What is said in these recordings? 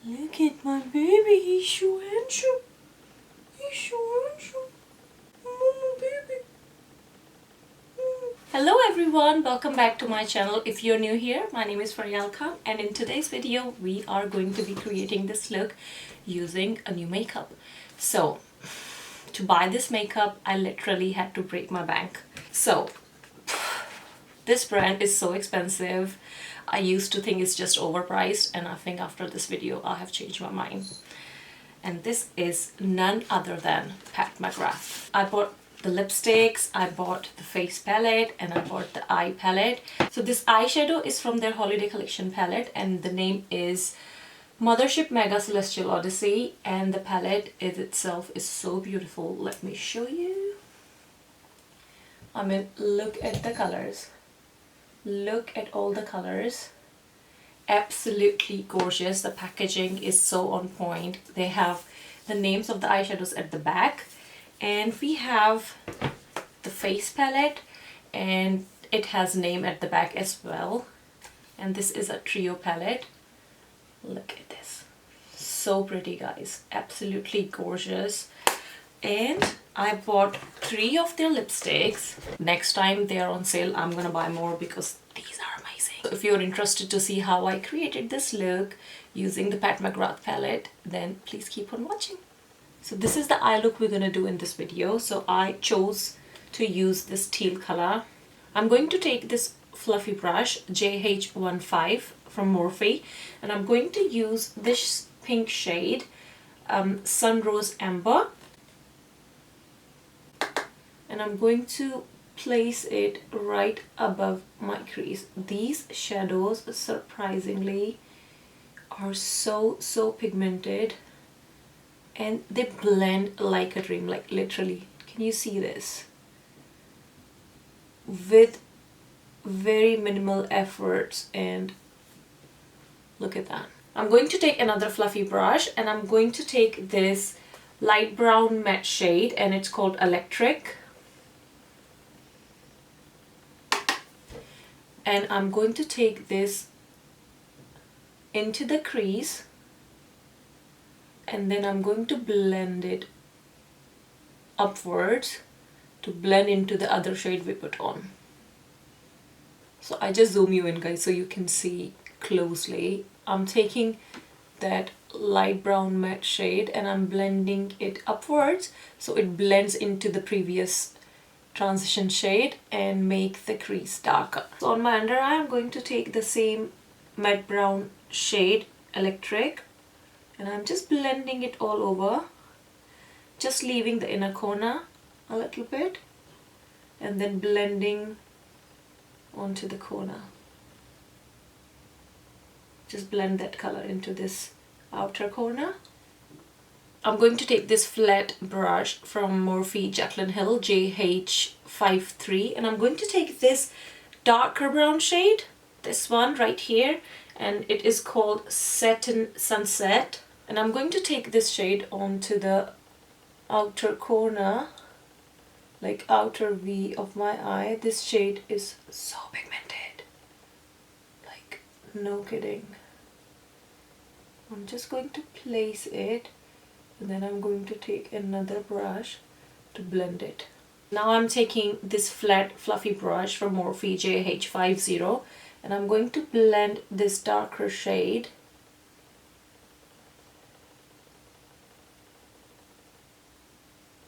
Look at my baby, he's so handsome. He's so handsome. Mama baby. Hello everyone, welcome back to my channel. If you're new here, my name is Faryal Khan, and in today's video we are going to be creating this look using a new makeup. So to buy this makeup I literally had to break my bank. So this brand is so expensive. I used to think it's just overpriced, and I think after this video I have changed my mind. And this is none other than McGrath. I bought the lipsticks, I bought the face palette, and I bought the eye palette. So this eyeshadow is from their holiday collection palette, and the name is Mothership Mega Celestial Odyssey, and the palette itself is so beautiful. Let me show you. I mean, look at the colors. Look at all the colors. Absolutely gorgeous. The packaging is so on point. They have the names of the eyeshadows at the back, and we have the face palette, and it has name at the back as well. And this is a trio palette. Look at this. So pretty, guys. Absolutely gorgeous. And I bought 3 of their lipsticks. Next time they are on sale, I'm gonna buy more because these are amazing. So if you're interested to see how I created this look using the McGrath palette, then please keep on watching. So this is the eye look we're gonna do in this video. So I chose to use this teal color. I'm going to take this fluffy brush, JH15 from Morphe, and I'm going to use this pink shade, Sunrose Amber. And I'm going to place it right above my crease. These shadows, surprisingly, are so pigmented, and they blend like a dream, like literally. Can you see this? With very minimal efforts, and look at that. I'm going to take another fluffy brush, and I'm going to take this light brown matte shade, and it's called Electric. And I'm going to take this into the crease, and then I'm going to blend it upwards to blend into the other shade we put on. So I just zoom you in, guys, so you can see closely. I'm taking that light brown matte shade and I'm blending it upwards so it blends into the previous transition shade and make the crease darker. So on my under eye, I'm going to take the same matte brown shade, Electric, and I'm just blending it all over, just leaving the inner corner a little bit and then blending onto the corner. Just blend that color into this outer corner. I'm going to take this flat brush from Morphe Jaclyn Hill, JH53, and I'm going to take this darker brown shade, this one right here, and it is called Satin Sunset. And I'm going to take this shade onto the outer corner, like outer V of my eye. This shade is so pigmented, like no kidding. I'm just going to place it, and then I'm going to take another brush to blend it. Now I'm taking this flat fluffy brush from Morphe JH50, and I'm going to blend this darker shade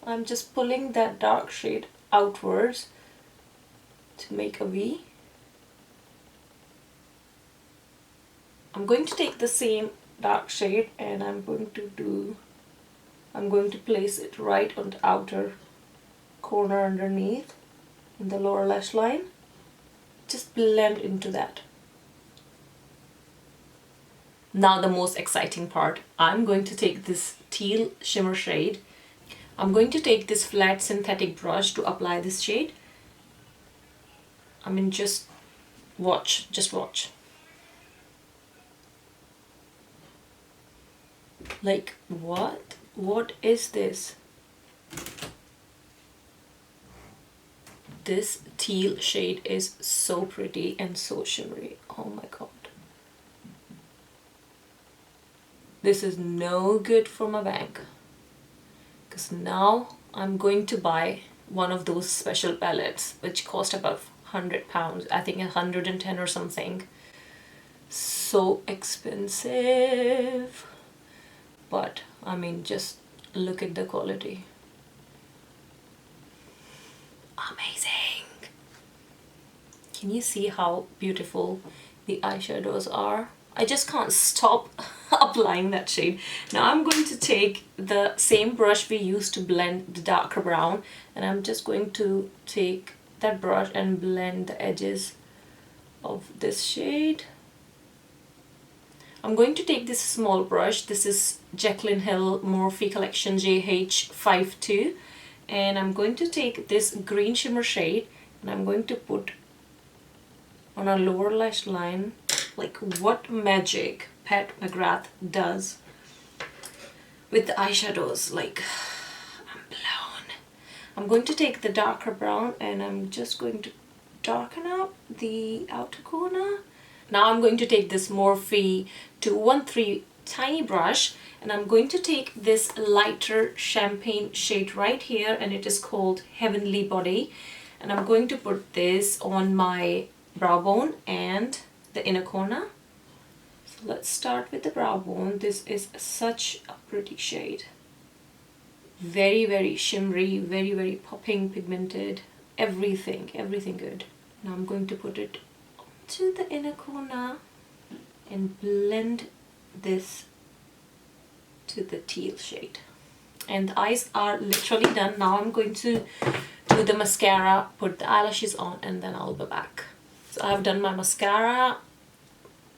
I'm just pulling that dark shade outwards to make a V. I'm going to take the same dark shade and I'm going to place it right on the outer corner underneath in the lower lash line. Just blend into that. Now the most exciting part. I'm going to take this teal shimmer shade. I'm going to take this flat synthetic brush to apply this shade. I mean, just watch. Like, what? What is this? This teal shade is so pretty and so shimmery. Oh my god. This is no good for my bank, because now I'm going to buy one of those special palettes which cost about £100, I think 110 or something. So expensive, but I mean, just look at the quality. Amazing. Can you see how beautiful the eyeshadows are? I just can't stop applying that shade. Now I'm going to take the same brush we used to blend the darker brown, and I'm just going to take that brush and blend the edges of this shade. I'm going to take this small brush. This is Jaclyn Hill Morphe Collection JH52, and I'm going to take this green shimmer shade and I'm going to put on our lower lash line, like what magic Pat McGrath does with the eyeshadows. Like, I'm blown. I'm going to take the darker brown and I'm just going to darken up the outer corner. Now I'm going to take this Morphe 213 tiny brush and I'm going to take this lighter champagne shade right here, and it is called Heavenly Body, and I'm going to put this on my brow bone and the inner corner. So let's start with the brow bone. This is such a pretty shade. Very, very shimmery, very, very popping, pigmented, everything good. Now I'm going to put it to the inner corner and blend this to the teal shade. And the eyes are literally done. Now I'm going to do the mascara, put the eyelashes on, and then I'll be back. So I've done my mascara,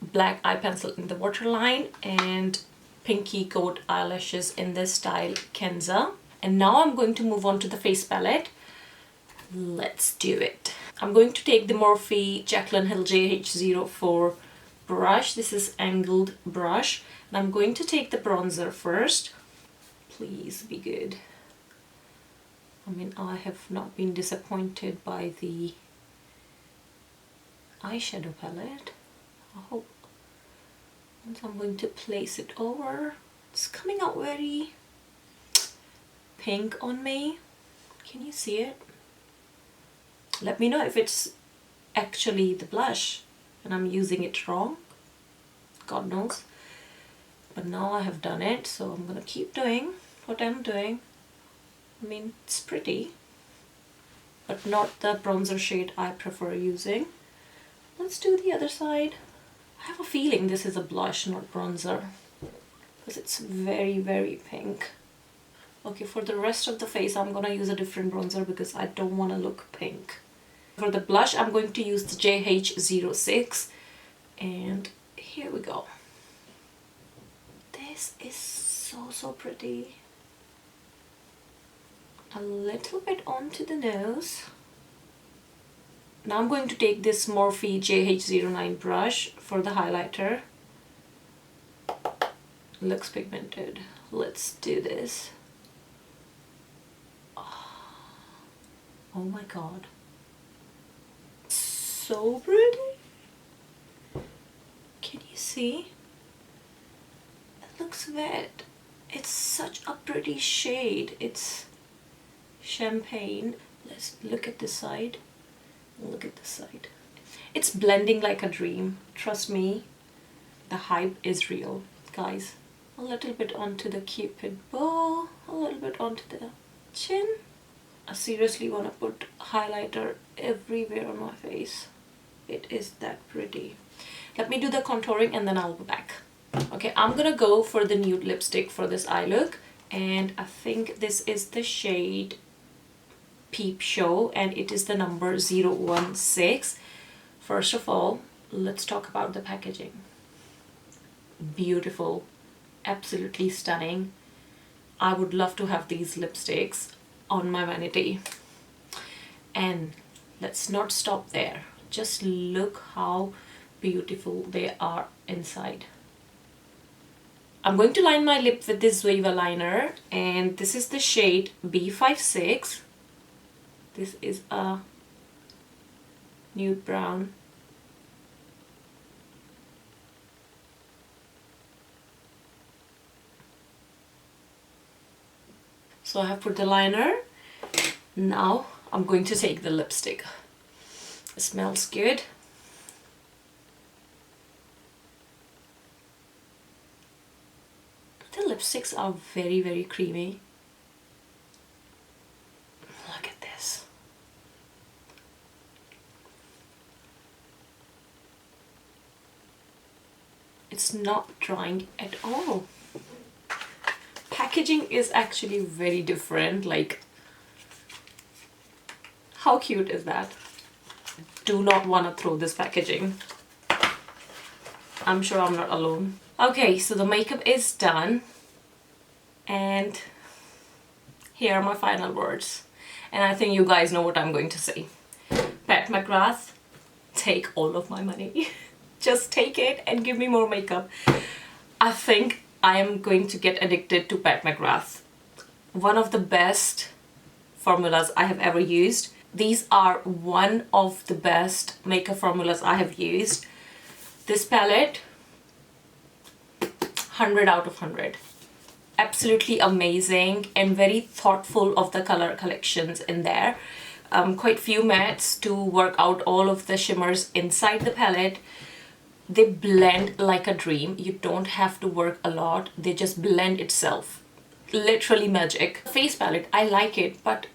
black eye pencil in the waterline, and pinky coat eyelashes in this style Kenza. And now I'm going to move on to the face palette. Let's do it. I'm going to take the Morphe Jaclyn Hill JH04 brush. This is angled brush. And I'm going to take the bronzer first. Please be good. I mean, I have not been disappointed by the eyeshadow palette. I hope. And so I'm going to place it over. It's coming out very pink on me. Can you see it? Let me know if it's actually the blush and I'm using it wrong. God knows. But now I have done it, so I'm gonna keep doing what I'm doing. I mean, it's pretty, but not the bronzer shade I prefer using. Let's do the other side. I have a feeling this is a blush, not bronzer, because it's very, very pink. Okay, for the rest of the face, I'm gonna use a different bronzer because I don't want to look pink. For the blush, I'm going to use the JH06, and here we go. This is so pretty. A little bit onto the nose. Now I'm going to take this Morphe JH09 brush for the highlighter. Looks pigmented. Let's do this. Oh my god. So pretty. Can you see? It looks wet. It's such a pretty shade. It's champagne. Let's look at this side. Look at this side. It's blending like a dream. Trust me, the hype is real, guys. A little bit onto the cupid bow, a little bit onto the chin. I seriously want to put highlighter everywhere on my face. It is that pretty. Let me do the contouring and then I'll be back. Okay, I'm gonna go for the nude lipstick for this eye look, and I think this is the shade Peep Show, and it is the number 016. First of all, let's talk about the packaging. Beautiful, absolutely stunning. I would love to have these lipsticks on my vanity. And let's not stop there. Just look how beautiful they are inside. I'm going to line my lip with this Zoeva liner, and this is the shade B56. This is a nude brown. So I have put the liner. Now I'm going to take the lipstick. It smells good. The lipsticks are very, very creamy. Look at this. It's not drying at all. Packaging is actually very different. Like, how cute is that? Do not want to throw this packaging. I'm sure I'm not alone. Okay, so the makeup is done. And here are my final words. And I think you guys know what I'm going to say. Pat McGrath, take all of my money. Just take it and give me more makeup. I think I am going to get addicted to Pat McGrath. One of the best formulas I have ever used. These are one of the best makeup formulas I have used. This palette, 100 out of 100. Absolutely amazing and very thoughtful of the color collections in there. Quite few mattes to work out all of the shimmers inside the palette. They blend like a dream. You don't have to work a lot. They just blend itself. Literally magic. Face palette, I like it, but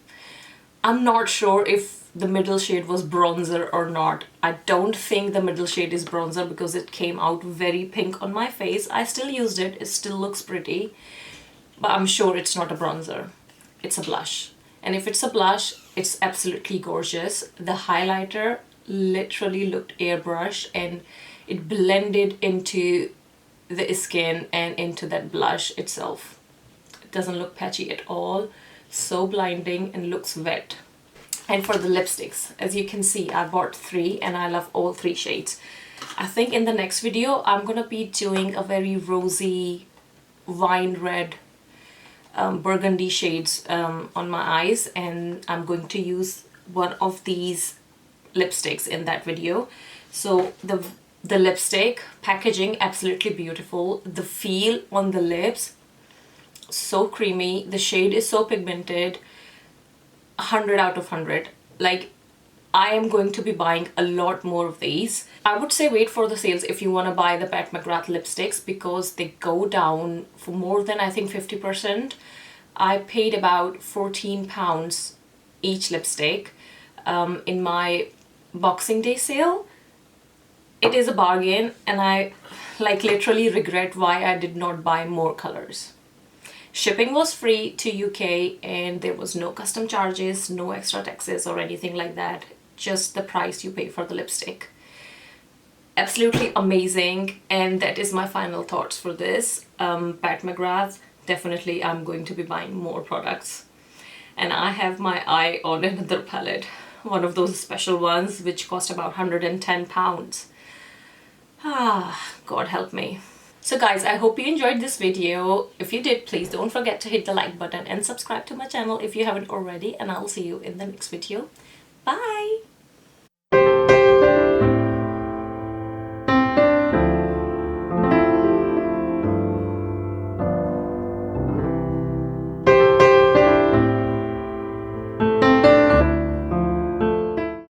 I'm not sure if the middle shade was bronzer or not. I don't think the middle shade is bronzer because it came out very pink on my face. I still used it. It still looks pretty, but I'm sure it's not a bronzer. It's a blush. And if it's a blush, it's absolutely gorgeous. The highlighter literally looked airbrushed and it blended into the skin and into that blush itself. It doesn't look patchy at all. So blinding and looks wet. And for the lipsticks, as you can see, I bought 3 and I love all 3 shades. I think in the next video I'm gonna be doing a very rosy wine red burgundy shades on my eyes, and I'm going to use one of these lipsticks in that video. So the lipstick packaging, absolutely beautiful. The feel on the lips, so creamy. The shade is so pigmented. 100 out of 100. Like, I am going to be buying a lot more of these. I would say wait for the sales if you want to buy the Pat McGrath lipsticks, because they go down for more than, I think, 50%. I paid about £14 each lipstick in my Boxing Day sale. It is a bargain, and I like literally regret why I did not buy more colors. Shipping was free to UK and there was no custom charges, no extra taxes or anything like that. Just the price you pay for the lipstick. Absolutely amazing, and that is my final thoughts for this. Pat McGrath, definitely I'm going to be buying more products. And I have my eye on another palette, one of those special ones which cost about £110. Ah, God help me. So guys, I hope you enjoyed this video. If you did, please don't forget to hit the like button and subscribe to my channel if you haven't already, and I'll see you in the next video. Bye!